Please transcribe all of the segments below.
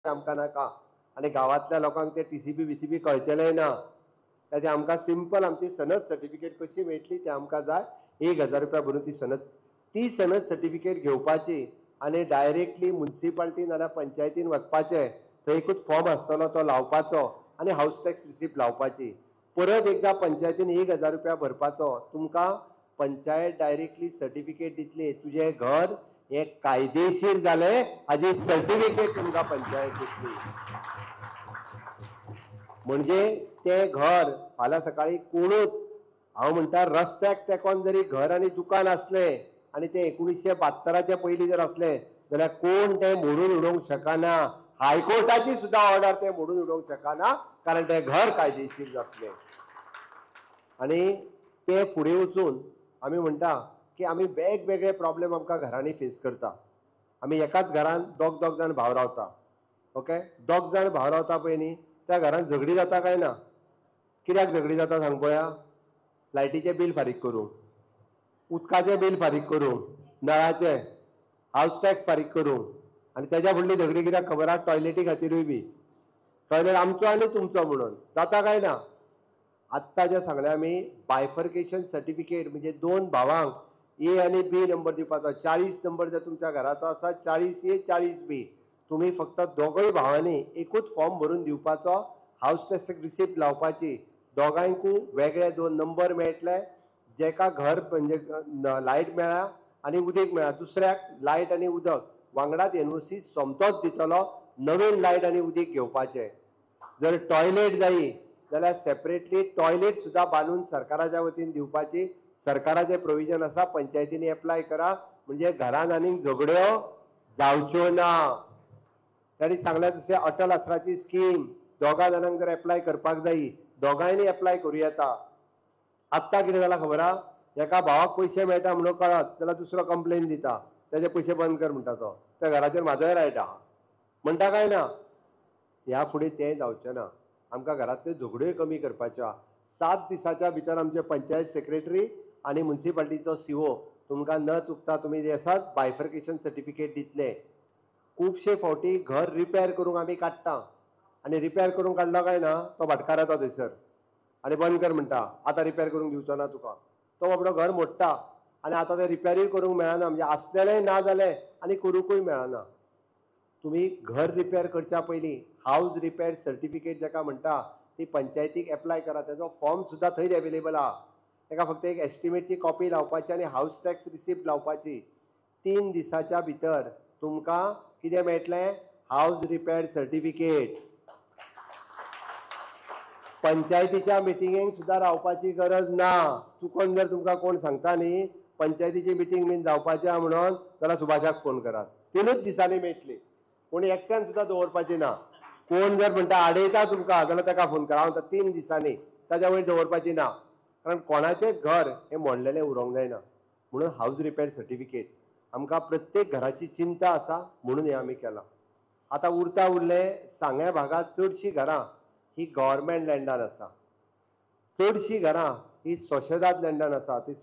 आमकां नाका आनी गांवांतल्या लोकांक ते टीसीबी बीसीबी कळचेलें ना. ताचे आमकां सिंपल आमची सनद सर्टिफिकेट कशी मेळटली ते आमकां जाय. 1000 रुपया भरून ती सनद सर्टिफिकेट घेवपाची आनी डायरेक्टली म्युनिसिपालिटी नाल्यार पंचायतीन वचपाचें. थंय एकूच फॉर्म आसतलो तो लावपाचो आनी हाऊस टॅक्स रिसिप्ट लावपाची. परत एकदा पंचायतीन 1000 रुपया भरपाचो. तुमकां पंचायत डायरेक्टली सर्टिफिकेट दितली तुजें घर हे कायदेशीर जालें हाजी सर्टिफिकेट तुमकां पंचायत दितली. म्हणजे तें घर फाल्यां सकाळी कोणूच हांव म्हणटा रस्त्याक तेकोन जरी घर आनी दुकान असलें आनी ते 1972चे पयलीं जर असलें जाल्यार कोण तें मोडून उडोवंक शकना. हायकोर्टाची सुद्दां ऑर्डर ते मोडून उडोवंक शकना कारण तें घर कायदेशीर जातलें. आनी ते फुडें वचून आमी म्हणटा की आमी वेगवेगळे प्रॉब्लेम आमकां घरांनी फेस करता. आमी एकाच घरान दोग जाण भाव रावता. ओके, दोग जाण भाव रावता पळय न्ही त्या घरान झगडी जाता काय ना? कित्याक झगडी जाता सांग पळोवया. लायटीचें बील फारीक करूंक, उदकाचें बील फारीक करूंक, नळाचें, हाऊस टॅक्स फारीक करूंक आनी तेज्या फुडली झगडी कित्याक खबर आहा? टॉयलेटी खातीरूय बी. टॉयलेट आमचो आनी तुमचो म्हणून जाता काय ना? आत्तां जें सांगलें आमी बायफर्केशन सर्टिफिकेट म्हणजे 2 भावांक ए आनी बी नंबर दिवपाचो. 40 नंबर जर तुमच्या घराचो आसा 40A 40B तुमी फक्त दोगूय भावांनी एकूच फॉर्म भरून दिवपाचो. हाऊस टॅक्स रिसिप्ट लावपाची. दोगांयकूय वेगळे 2 नंबर मेळटले. जेका घर म्हणजे लायट मेळ्ळा आनी उदीक मेळ्ळा दुसऱ्याक लायट आनी उदक वांगडाच एनओसी सोमतोच दितलो. नवीन लायट आनी उदीक घेवपाचें. जर टॉयलेट जायी जाल्यार सेपरेटली टॉयलेट सुद्दां बांदून सरकाराच्या वतीन दिवपाची. सरकाराचे प्रोविजन आसा. पंचायतींनी एप्लाय करा म्हणजे घरान आनीक झगड्यो जावच्यो ना. ताणी सांगलें तशें अटल आसराची स्कीम दोगा जाणांक जर एप्लाय करपाक जायी दोगांयनी एप्लाय करूं येता. आत्तां कितें जालां खबर आहा? एका भावाक पयशे मेळटा म्हणून कळत जाल्यार दुसरो कंप्लेन दिता तेजे पयशे बंद कर म्हणटा तो. त्या घराचेर म्हाजोय रायट आहा म्हणटा काय ना? ह्या फुडें तें जावचें ना. आमकां घरांतल्यो झगड्योय कमी करपाच्यो. 7 दिसाच्या भितर आमचे पंचायत सेक्रेटरी आनी म्युनिसिपालिटीचो सीओ तुमकां न चुकता तुमी जे आसात बायफर्केशन सर्टिफिकेट दितले. खुबशे फावटी घर रिपेर करूंक आमी काडटा आनी रिपेर करूंक काडलो काय ना तो भाटकार येता थंयसर आनी बंद कर म्हणटा. आतां रिपेर करूंक दिवचो ना तुका. तो बाबडो घर मोडटा आनी आतां तें रिपेरूय करूंक मेळना म्हणजे आसलेलेंय ना जालें आनी करूंकूय मेळना. तुमी घर रिपेर करच्या पयलीं हाऊस रिपेर सर्टिफिकेट जाका म्हणटा ती पंचायतीक एप्लाय करा. तेजो फॉर्म सुद्दां थंयच एवेलेबल आहा. ताका फक्त एक एस्टिमेटची कॉपी लावपाची आनी हाऊस टॅक्स रिसिप्ट लावपाची. 3 दिसाच्या भितर तुमकां कितें मेळटलें? House repair certificate. पंचायतीच्या मिटिंगेक सुद्दां रावपाची गरज ना. चुकोन जर तुमकां कोण सांगता न्ही पंचायतीची मिटींग बीन जावपाची आहा म्हणून जाल्यार सुभाषाक फोन करात. 3च दिसांनी मेळटली. कोणी एकट्यान सुद्दां दवरपाची ना. कोण जर म्हणटा आडयता तुमकां जाल्यार ताका फोन करा. हांव 3 दिसांनी ताच्या वयर दवरपाची ना. कारण कोणाचें घर हें मोडलेलें उरोंक जायना म्हणून हाऊस रिपेर सर्टिफिकेट. आमकां प्रत्येक घराची चिंता आसा म्हणून हें आमी केलां. आतां उरलें सांग्या भागांत चडशीं घरां ही गव्हर्मेंट लँडान आसा. चडशीं घरां ही सोशेदाद लँडान आसा. ती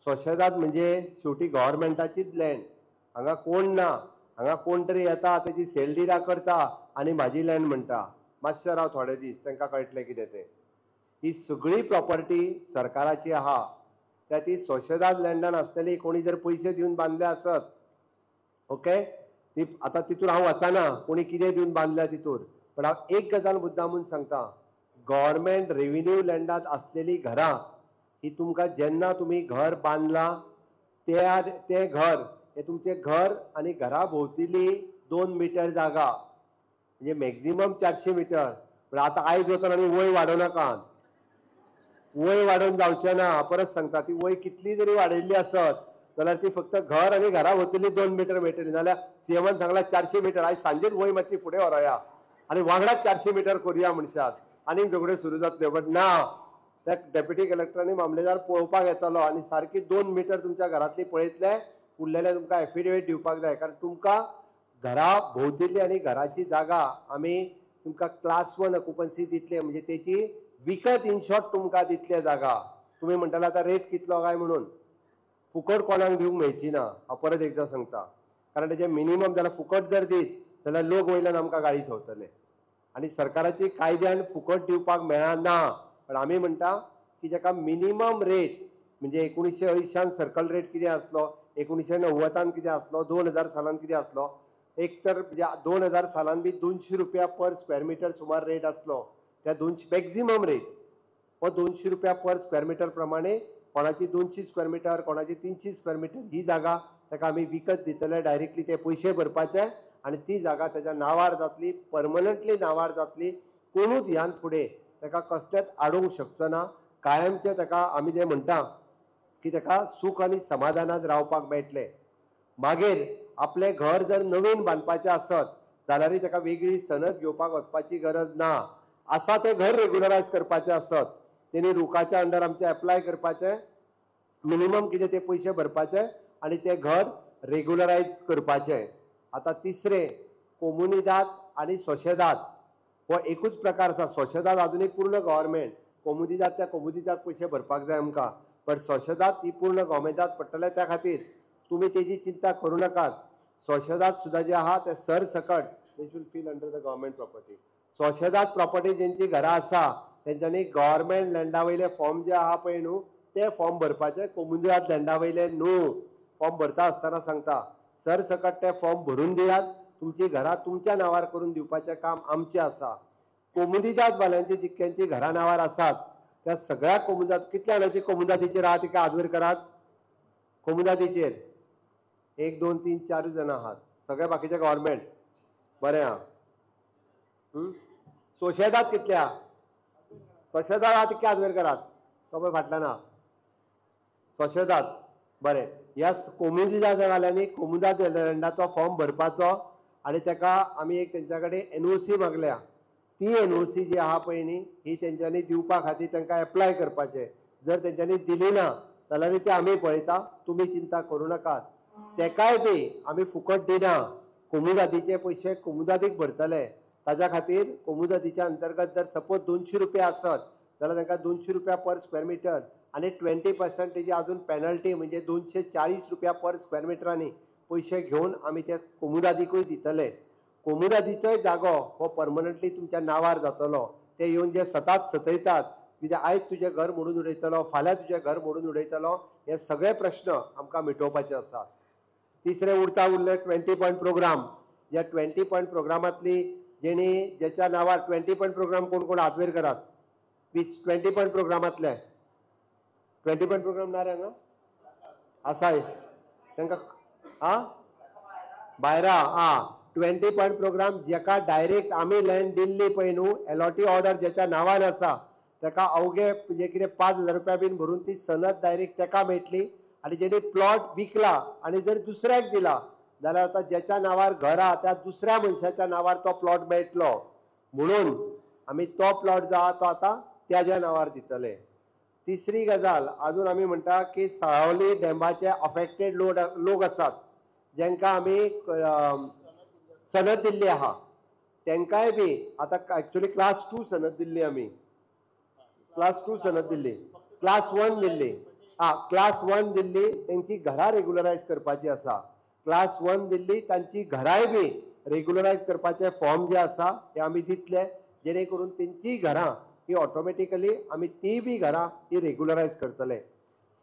सोशेदाद म्हणजे शेवटी गव्हर्मेंटाचीच लँड. हांगा कोण ना. हांगा कोण तरी येता तेजी सेल डिडां करता आनी म्हाजी लँड म्हणटा. मातशें राव थोडे दीस तांकां कळटलें कितें तें. ही सगळी प्रॉपर्टी सरकाराची आहा. त्या ती सोशेदाद लँडान आसतली. कोणी जर पयशे दिवन बांदले आसत ओके ती आतां तितूर हांव वचना कोणी कितें दिवन बांदल्या तितूर. पण हांव एक गजाल मुद्दामून सांगता गव्हर्मेंट रेव्हेन्यू लँडांत आसलेली घरां ही तुमकां जेन्ना तुमी घर बांदलां तें घर हें तुमचें घर आनी घरा भोंवतणी 2 मिटर जागा म्हणजे मॅक्झिमम 400 मिटर. पण आतां आयज वचून आमी वय वाडोव नाकात. वय वाडोवन जावचें ना. परत सांगता ती वय कितली जरी वाडयल्ली आसत जाल्यार ती फक्त घर आनी घरा भोंवतणी 2 मिटर मेळटली. नाल्यार सीएमान सांगलां 400 मिटर. आयज सांजेच वय मातशी फुडें व्हरोया आनी वांगडाच 400 मिटर करुया म्हणशात आनीक झगड्यो सुरू जातल्यो. बट ना त्या डेप्युटी कलेक्टरांनी मामलेदार पळोवपाक येतलो आनी सारकी 2 मिटर तुमच्या घरांतली पळयतले. उरलेले तुमकां एफिडेविट दिवपाक जाय. कारण तुमकां घरा भोंवतणी आनी घराची जागा आमी तुमकां क्लास 1 ऑक्युपन्सी दितले म्हणजे तेची विकत इन शॉर्ट तुमकां दितले जागा. तुमी म्हणटाले आतां रेट कितलो काय म्हणून. फुकट कोणाक दिवंक मेळची ना. हांव परत एकदां सांगता. कारण तेजे मिनिमम जाल्यार फुकट जर दीत जाल्यार लोक वयल्यान आमकां गाडी ठेवतले आणि सरकाराची कायद्यान फुकट दिवपाक मेळना. पण आमी म्हणटा की जाका मिनिमम रेट म्हणजे 1980 सर्कल रेट कितें आसलो, 1990 कितें आसलो, 2000 सालान कितें आसलो, एक तर 2000 सालान बी 200 रुपया पर स्क्वेअर मिटर सुमार रेट आसलो. त्या 200 मॅक्झिमम रेट हो 200 रुपया पर स्क्वेअर मिटर प्रमाणे कोणाची 200 स्क्वेअर मिटर, कोणाची 300 स्क्वेअर मिटर ही जागा ताका आमी विकत दितले. डायरेक्टली ते पयशे भरपाचे आणि ती जागा त्याच्या नावार जातली, परमनंटली नावार जातली. कोणूच ह्यान फुडें ताका कसलेच आडोवंक शकचो ना. कायमचे ताका आमी जे म्हणटा की ताका सूख आनी समाधानात रावपाक मेळटले. मागीर आपले घर जर नवीन बांदपाचें आसत जाल्यार ताका वेगळी सनद घेवपाक वचपाची गरज ना. आसा तें घर रेग्युलरायज करपाचें आसत तेणी रुखाच्या अंडर आमचे एप्लाय करपाचें, मिनिमम कितें ते पयशे भरपाचे आणि ते घर रेग्युलरायज करपाचें. आता तिसरे कोमुनिदाद आणि सोशेदाद हो एकूच प्रकार आसा. सोशेदाद अजूनही पूर्ण गव्हर्मेंट, कोमुनिदाद त्या कोमुनिदाद पयशे भरपाक जाय आमकां, पण सोशेदाद ही पूर्ण गोमेदाद पडटले. त्या खातीर तुमी तेजी चिंता करूं नाकात. सोशेदाद सुद्दां जे आहा ते सरसकट they should feel under the government property. सोशेदाद प्रॉपर्टी जेंची घरां आसा तेंच्यांनी गव्हर्मेंट लँडा वयले फॉर्म जे आहा पळय न्हू ते फॉर्म भरपाचे. कोमुनिदाद लँडा वयले न्हू. फॉर्म भरता आसतना सांगता सरसकट ते फॉर्म भरून दियात. तुमची घरां तुमच्या नावार करून दिवपाचें काम आमचें आसा. कोमुनिदाद वाल्यांची जितक्यांची घरां नावार आसात त्या सगळ्या कोमुनिदाद कितल्या जाणांची कोमुनिदादीचेर आहा तिका हात वयर करात. कोमुनिदादीचेर 1 2 3 4 जाणां आहात. सगळे बाकीचे गव्हर्मेंट. बरें आहा. सोशेदाद कितल्या? सोशेदाद आहा तिका हात वयर करात. तो पळय फाटल्यान आहा. सोशेदाद बरें. ह्या कोमुनिदाद वाल्यांनी कोमुनिदाद लँडाचो फॉर्म भरपाचो आणि ताका आमी एक तेंच्या कडेन एनओसी मागल्या. ती एनओसी जी आहा पळय न्ही ही तेंच्यांनी दिवपा खातीर तांकां एप्लाय करपाचें. जर तेंच्यांनी दिली ना जाल्यार ती आमी पळयता. तुमी चिंता करूं नाकात. तेकाय बी आमी फुकट दिना. कोमुनिदादीचे पयशे कोमुनिदादीक भरतले. ताज्या खातीर कोमुनिदादीच्या अंतर्गत जर सपोज 200 रुपया आसत जाल्यार तांकां 200 रुपया पर स्क्वेअर मिटर आणि 20% तेजी अजून पेनल्टी म्हणजे 240 रुपया पर स्क्वेअर मिटरांनी पयशे घेवन आमी ते कोमुनिदादीकूय दितले. कोमुनिदादीचोय जागो हो परमनंटली तुमच्या नावार जातलो. ते येवन जे सताच सतयतात कित्याक आयज तुजें घर मोडून उडयतलो, फाल्यां तुजें घर मोडून उडयतलो, हे सगळे प्रश्न आमकां मिटोवपाचे आसात. तिसरे उरले 20 पॉयंट प्रोग्राम. ह्या 20 पॉयंट प्रोग्रामांतली जेणी जेच्या नावार 20 पॉयंट प्रोग्राम कोण कोण हात वयर करात. 20 पॉयंट प्रोग्रामांतले 20 पॉयंट प्रोग्राम ना रे हांगा आसाय तांकां भायरा 20 पॉयंट प्रोग्राम जेका डायरेक्ट आमी लँड दिल्ली पळय न्हू अलॉटी ऑर्डर जेच्या नांवान आसा ताका अवघे जे कितें 5000 रुपया बीन भरून ती सनद डायरेक्ट ताका मेळटली. आणि जेणे प्लॉट विकला आणि जर दुसऱ्याक दिला जाल्यार आता ज्याच्या नावार घर आहा त्या दुसऱ्या मनशाच्या नावार तो प्लॉट मेळटलो. म्हणून आमी तो प्लॉट जो आहा तो आता त्याच्या नावार दितले. तिसरी गजाल अजून आमी म्हणटा की साळावली डॅमाचे अफेक्टेड लोक आसात जेंकां आमी सनद दिल्ली आहा तेंकाय बी आता एक्चुअली क्लास 2 सनद दिल्ली. आमी क्लास 2 सनद दिल्ली. क्लास 1 दिल्ली. क्लास 1 दिल्ली तेंची घरां रेग्युलरायज करपाची आसा. क्लास 1 दिल्ली तांची घरांय बी रेग्युलरायज करपाचे फॉर्म जे आसा ते आमी दितले जेणे करून तेंची घरां ही ऑटोमॅटिकली आमी ती बी घरां ही रेग्युलरायज करतले.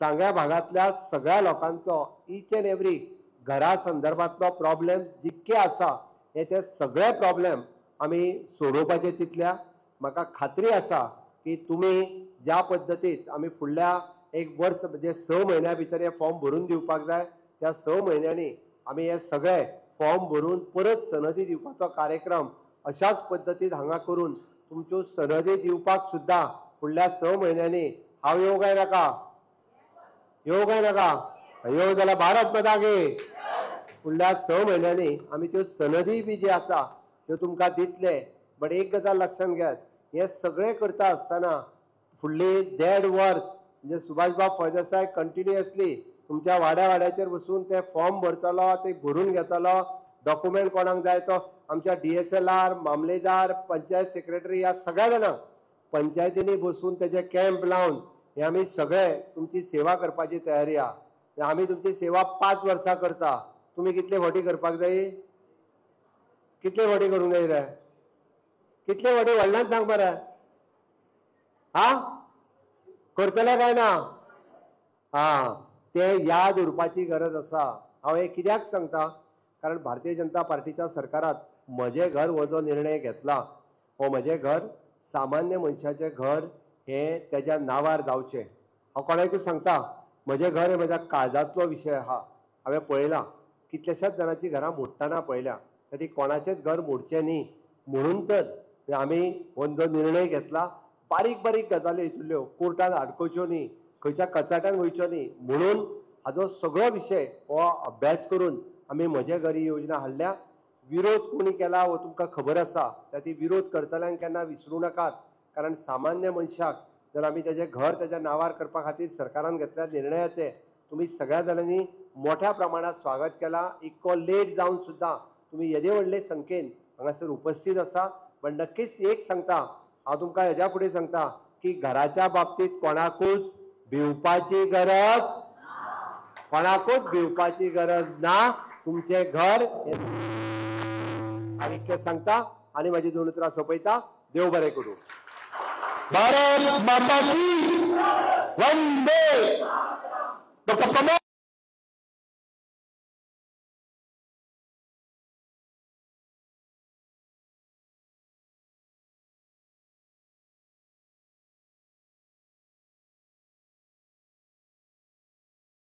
सांग्या भागातल्या सगळ्या लोकांचो ईच अँड एवरी घरा संदर्भातलो प्रॉब्लेम जितके आसा हे ते सगळे प्रॉब्लेम आमी सोडोवपाचे चिंतल्या. म्हाका खात्री आसा की तुमी ज्या पद्दतीत आमी फुडल्या एक वर्स म्हणजे 6 म्हयन्या भितर हे फॉर्म भरून दिवपाक जाय त्या 6 म्हयन्यांनी आमी हे सगळे फॉर्म भरून परत सनदी दिवपाचो कार्यक्रम अशाच पद्दतीत हांगा करून तुमच्यो सनदी दिवपाक सुद्दां फुडल्या 6 म्हयन्यांनी हांव येवं काय नाका. येवं काय नाका. येवं जाल्यार भारत माता की. फुडल्या 6 म्हयन्यांनी आमी त्यो सनदी बी जे आसा त्यो तुमकां दितले. बट एक गजाल लक्षात घेयात हे सगळे करता आसतना फुडली 1.5 वर्स म्हणजे सुभाषबाब फळदेसाय कंटिन्युअसली तुमच्या वाड्याचेर बसून ते फॉर्म भरतलो, ते भरून घेतलो. डॉक्युमेंट कोणाक जाय तो आमच्या DSLR, मामलेदार, पंचायत सेक्रेटरी या सगळ्या जाणांक पंचायतींनी बसून तेजे कॅम्प लावन हे आमी सगळे तुमची सेवा करपाची तयारी आहा. आमी तुमची सेवा 5 वर्सां करता. तुमी कितले फावटी करपाक जाय? कितले व्हडी करूंक जाय रे? कितले व्हडी व्हडल्यान सांग मरे. हा करतले काय ना? हा ते याद उरपाची गरज आसा. हांव हे कित्याक सांगता, कारण भारतीय जनता पार्टीच्या सरकारात म्हजे घर हो जो निर्णय घेतला, हो म्हजे घर सामान्य मनशाचे घर हे त्याच्या नावार जावचें. हांव कोणाकूय सांगता, म्हजें घर हे म्हज्या काळजांतलो विशय आहा. हांवें पळयलां कितल्याशाच जाणांची घरां मोडटना पळयल्या, ती कोणाचेंच घर मोडचें न्ही म्हणून तर आमी हो जो निर्णय घेतला. बारीक बारीक गजाली हेतुल्यो कोर्टात आडकोवच्यो न्ही, खंयच्या कचाट्यान वयच्यो न्ही म्हणून हाजो सगळो विशय हो अभ्यास करून आमी म्हजे घर ही योजना हाडल्या. विरोध कोणी केला हो तुमकां खबर आसा, ती विरोध करतल्यांक केन्ना विसरूं नाकात. कारण सामान्य मनशाक जर आमी तेजें घर तेज्या नांवार करपा खातीर सरकारान घेतल्या निर्णयाचें तुमी सगळ्या जाणांनी मोठ्या प्रमाणात स्वागत केलां. इतको लेट जावन सुद्दां तुमी येदे व्हडले संख्येन हांगासर उपस्थित आसा. पण नक्कीच एक सांगता, हांव तुमकां हेज्या फुडें सांगता की घराच्या बाबतींत कोणाकूच भिवपाची गरज, कोणाकूच भिवपाची गरज ना. तुमचें घर आनी इतकें सांगता आनी म्हाजी 2 उतरां सोंपयता. देव बरें करूं. भारत माता की वंदे. डॉक्टर